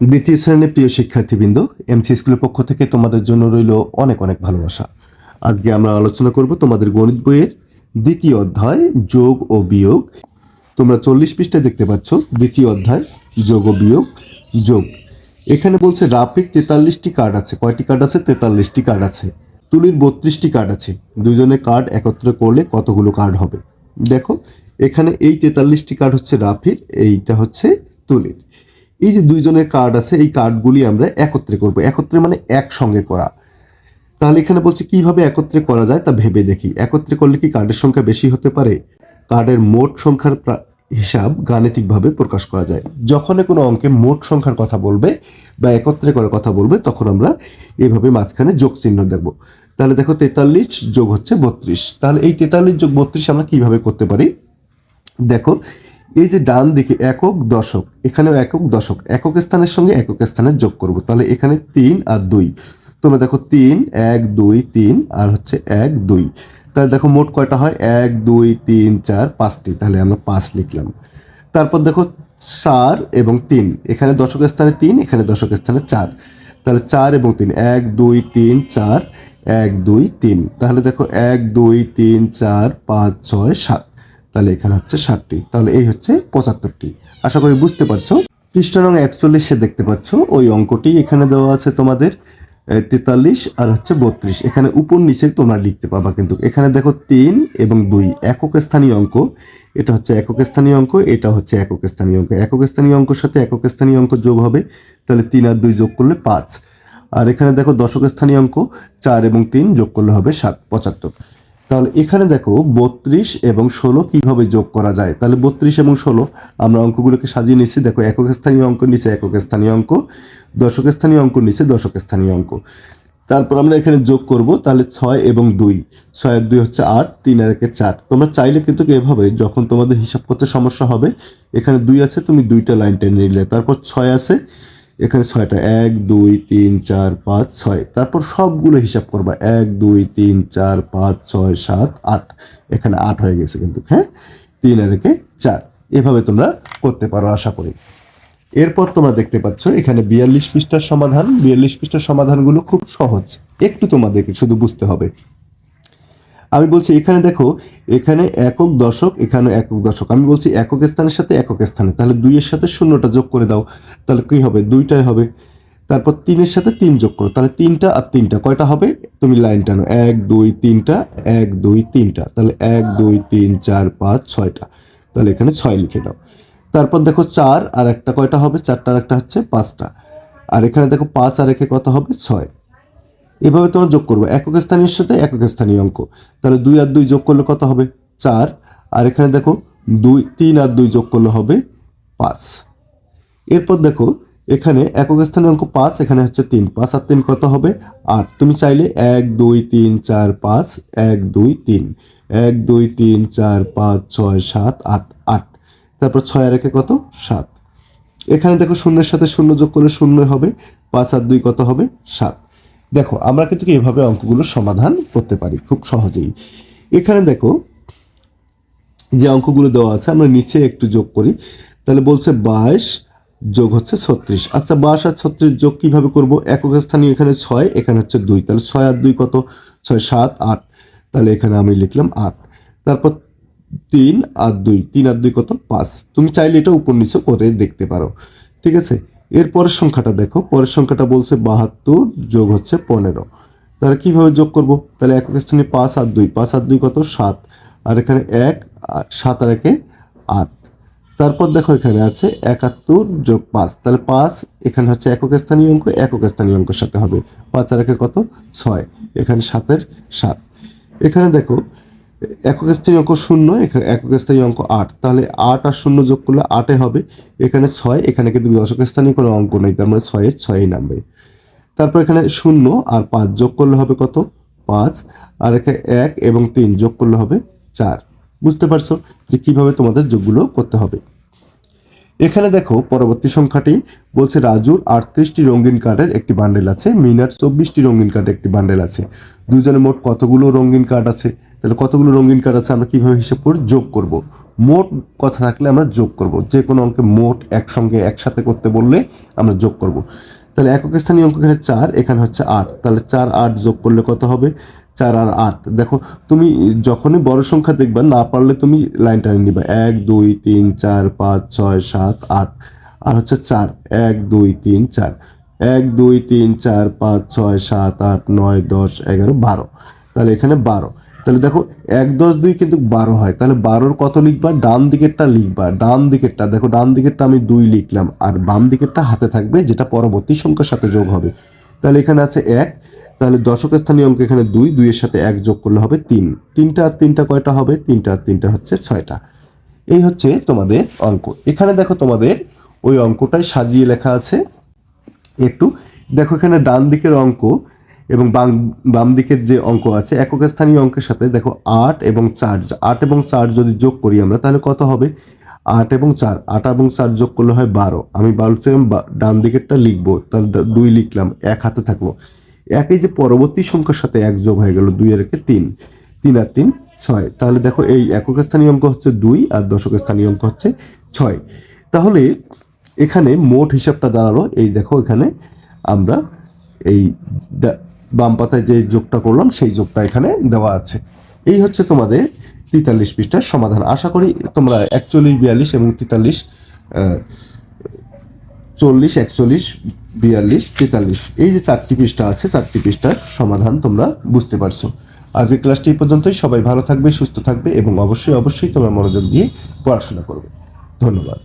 দ্বিতীয় শ্রেণীর প্রিয় শিক্ষার্থীবৃন্দ, এমসি স্কুলের পক্ষ থেকে তোমাদের জন্য রইল অনেক অনেক ভালোবাসা। আজকে আমরা আলোচনা করব তোমাদের গণিত বইয়ের দ্বিতীয় অধ্যায় যোগ ও বিয়োগ। তোমরা 40 পৃষ্ঠায় দেখতে পাচ্ছ দ্বিতীয় অধ্যায় যোগ ও বিয়োগ। যোগ এখানে বলছে রাফির 43টি কার্ড আছে। কয়টি কার্ড আছে? 43টি কার্ড আছে। তুলির 32টি কার্ড আছে। দুইজনের কার্ড একত্রে করলে কতগুলো কার্ড হবে? দেখো এখানে এই 43টি কার্ড হচ্ছে রাফির, এইটা হচ্ছে তুলির। এই যে দুইজনের কার্ড আছে, এই কার্ডগুলি আমরা একত্রে করব। একত্রে মানে একসঙ্গে করা। তাহলে এখানে বলছে কিভাবে একত্রে করা যায় তা ভেবে দেখি। একত্রে করলে কি কার্ডের সংখ্যা বেশি হতে পারে? কার্ডের মোট সংখ্যার হিসাব গাণিতিকভাবে প্রকাশ করা যায়। যখনই কোনো অঙ্কে মোট সংখ্যার কথা বলবে বা একত্রে করার কথা বলবে, তখন আমরা এভাবে মাঝখানে যোগ চিহ্ন দেখব। তাহলে দেখো 43 যোগ হচ্ছে 32। তাহলে এই 43 যোগ 32 আমরা কিভাবে করতে পারি? দেখো এই যে ডান দিকে একক দশক, এখানেও একক দশক, একক স্থানের সঙ্গে একক স্থানের যোগ করব। তাহলে এখানে 3 আর 2, তোমরা দেখো 3 1 2 3 আর হচ্ছে 1 2। তাহলে দেখো মোট কয়টা হয়? 1 2 3 4 5টি। তাহলে আমরা 5 লিখলাম। তারপর দেখো 4 এবং 3, এখানে দশক স্থানে 3, এখানে দশক স্থানে 4। তাহলে 4 এবং 3 1 2 3 4 1 2 3। তাহলে দেখো 1 2 3 4 5 6 7। তাহলে এখানে হচ্ছে 7টি। তাহলে এই হচ্ছে 75টি। আশা করি বুঝতে পারছো। পৃষ্ঠা নং 41 দেখতে পাচ্ছ ওই অঙ্কটি এখানে দেওয়া আছে তোমাদের 43 আর হচ্ছে 32। এখানে উপর নিচে তোমরা লিখতে পাবা। কিন্তু এখানে দেখো 3 এবং 2 একক স্থানীয় অঙ্ক। এটা হচ্ছে একক স্থানীয় অঙ্ক, এটা হচ্ছে একক স্থানীয় অঙ্ক। একক স্থানীয় অঙ্কের সাথে একক স্থানীয় অঙ্ক যোগ হবে। তাহলে 3 আর 2 যোগ করলে 5। আর এখানে দেখো দশক স্থানীয় অঙ্ক 4 এবং 3 যোগ করলে হবে 7, 75। তাহলে এখানে দেখো 32 এবং 16 কিভাবে যোগ করা যায়। তাহলে 32 এবং 16 আমরা অঙ্কগুলোকে সাজিয়ে নিচ্ছি। দেখো একক স্থানীয় অঙ্ক নিচে একক স্থানীয় অঙ্ক, দশক স্থানীয় অঙ্ক নিচে দশক স্থানীয় অঙ্ক। তারপর আমরা এখানে যোগ করব। তাহলে 6 এবং 2, 6 আর 2 হচ্ছে 8, 3 আর 1 4। তোমরা চাইলে কিন্তু এভাবে যখন তোমাদের হিসাব করতে সমস্যা হবে, এখানে 2 আছে, তুমি 2টা লাইন টেনে নিলে। তারপর 6 আছে, এখানে 6টা 1 2 3 4 5 6। তারপর সবগুলো হিসাব করবা 1 2 3 4 5 6 7 8। এখানে 8 হয়ে গেছে কিন্তু, হ্যাঁ। 3 আর 1 4। এভাবে তোমরা করতে পারো আশা করি। এরপর তোমরা দেখতে পাচ্ছ এখানে 42 পৃষ্ঠার সমাধান। 42 পৃষ্ঠার সমাধানগুলো খুব সহজ, একটু তোমাদেরকে শুধু বুঝতে হবে। আমি বলছি এখানে দেখো, এখানে একক দশক, এখানে একক দশক। আমি বলছি একক স্থানের সাথে একক স্থানে, তাহলে 2 এর সাথে 0টা যোগ করে দাও। তাহলে কি হবে? 2টাই হবে। তারপর 3 এর সাথে 3 যোগ করো। তাহলে 3টা আর 3টা কয়টা হবে? তুমি লাইন টানো 1 2 3টা 1 2 3টা। তাহলে 1 2 3 4 5 6টা। তাহলে এখানে 6 লিখে দাও। তারপর দেখো 4 আর একটা কয়টা হবে? 4টা আর একটা হচ্ছে 5টা। আর এখানে দেখো 5 আর একে কত হবে? 6। এভাবে তোমরা যোগ করবে একক স্থানীয় সাথে একক স্থানীয় অঙ্ক। তাহলে 2 আর 2 যোগ করলে কত হবে? 4। আর এখানে দেখো 3 আর 2 যোগ করলে হবে 5। এরপর দেখো এখানে একক স্থানীয় অঙ্ক 5, এখানে হচ্ছে 3, 5 আর 3 কত হবে? 8। তুমি চাইলে 1 2 3 4 5 1 2 3 1 2 3 4 5 6 7 8 8। তারপর 6 আর একে কত? 7। এখানে দেখো শূন্যের সাথে শূন্য যোগ করলে 0 হবে। 5 আর 2 কত হবে? 7। দেখো আমরা কিন্তু এভাবে অঙ্কগুলো সমাধান করতে পারি খুব সহজেই। এখানে দেখো যে অঙ্কগুলো দেওয়া আছে, আমরা নিচে একটু যোগ করি। তাহলে বলছে 22 যোগ হচ্ছে 36। আচ্ছা 22 আর 36 যোগ কিভাবে করব? একক স্থানীয় এখানে 6, এখানে হচ্ছে 2। তাহলে 6 আর 2 কত? 6 7 8। তাহলে এখানে আমি লিখলাম 8। তারপর 3 আর 2 কত? 5। তুমি চাইলে এটা উপর নিচে করে দেখতে পারো, ঠিক আছে। এর পরের সংখ্যাটা দেখো। পরের সংখ্যাটা বলছে 72 যোগ হচ্ছে 15। তাহলে কিভাবে যোগ করব? তাহলে একক স্থানে 5 আর 2, 5 আর 2 কত? 7। আর এখানে 1 7 আর 1 8। তারপর দেখো এখানে আছে 71 যোগ 5। তাহলে 5 এখানে হচ্ছে একক স্থানীয় অঙ্ক, একক স্থানীয় অঙ্কের সাথে হবে। 5 আর 1 কত? 6। এখানে 7 এর 7। এখানে দেখো একক স্থানীয় অঙ্ক 0, এখানে একক স্থানীয় অঙ্ক 8। তাহলে 8 আর 0 যোগ করলে 8 হবে। এখানে 6, এখানে কিন্তু দশক স্থানীয় কোনো অঙ্ক নেই, তার মানে 6 এর 6 নামবে। তারপর এখানে 0 আর 5 যোগ করলে হবে কত? 5। আর এখানে 1 এবং 3 যোগ করলে হবে 4। বুঝতে পারছো যে কিভাবে তোমাদের যোগগুলো করতে হবে। এখানে দেখো পরবর্তী সংখ্যাটি বলছে রাজুর 38টি রঙিন কার্ডের একটি বান্ডেল আছে, মিনার 24টি রঙিন কার্ডের একটি বান্ডেল আছে। দুজনে মোট কতগুলো রঙিন কার্ড আছে? তাহলে কতগুলো রঙিন কার্ড আছে আমরা কিভাবে হিসাব করে যোগ করব। মোট কথা থাকলে আমরা যোগ করব, যে কোনো অঙ্কে মোট একসঙ্গে একসাথে করতে বললে আমরা যোগ করব। তাহলে একক স্থানীয় অঙ্ক এখানে 4, এখানে হচ্ছে 8, তাহলে 4 8 যোগ করলে কত হবে? 4 আর 8। দেখো তুমি যখনই বড় সংখ্যা দেখবা না পারলে তুমি লাইন টানিয়ে নিবা, 1 2 3 4 5 6 7 8, আর হচ্ছে 4 1 2 3 4, 1 2 3 4 5 6 7 8 9 10 11 12, তাহলে এখানে 12। তাহলে দেখো 1 10 2 কিন্তু 12 হয়, তাহলে 12-র কত লিখবা? ডান দিকেরটা লিখবা, ডান দিকেরটা দেখো, ডান দিকেরটা আমি 2 লিখলাম, আর বাম দিকেরটা হাতে থাকবে যেটা পরবর্তী সংখ্যার সাথে যোগ হবে। তাহলে এখানে আছে 1, তাহলে দশক স্থানীয় অঙ্ক এখানে 2, 2 এর সাথে 1 যোগ করলে হবে 3, 3টা আর 3টা কয়টা হবে? 3টা আর 3টা হচ্ছে 6টা। এই হচ্ছে তোমাদের অঙ্ক। এখানে দেখো তোমাদের ওই অঙ্কটাই সাজিয়ে লেখা আছে একটু। দেখো এখানে ডান দিকের অঙ্ক এবং বাম দিকের যে অঙ্ক আছে একক স্থানীয় অঙ্কের সাথে দেখো 8 এবং 4, 8 এবং 4 যদি যোগ করি আমরা তাহলে কত হবে? 8 এবং 4, 8 এবং 4 যোগ করলে হয় 12। আমি বলছিলাম ডান দিকেরটা লিখবো, তাহলে 2 লিখলাম, 1 হাতে থাকলো। একই যে পরবর্তী সংখ্যার সাথে 1 যোগ হয়ে গেল, 2 এর একে 3, 3 আর 3 6। তাহলে দেখো এই একক স্থানীয় অঙ্ক হচ্ছে 2 আর দশক স্থানীয় অঙ্ক হচ্ছে 6। তাহলে এখানে মোট হিসাবটা দাঁড়ালো এই দেখো, এখানে আমরা এই বাম পাতায় যে যোগটা করলাম সেই যোগটা এখানে দেওয়া আছে। এই হচ্ছে তোমাদের 43 পৃষ্ঠার সমাধান। আশা করি তোমরা 41 42 এবং 43 40 41 42 43 এই যে 4টি পৃষ্ঠা আছে, 4টি পৃষ্ঠার সমাধান তোমরা বুঝতে পারছো। আজকের ক্লাসটি এই পর্যন্তই। সবাই ভালো থাকবে, সুস্থ থাকবে এবং অবশ্যই অবশ্যই তোমরা মনোযোগ দিয়ে পড়াশোনা করবে। ধন্যবাদ।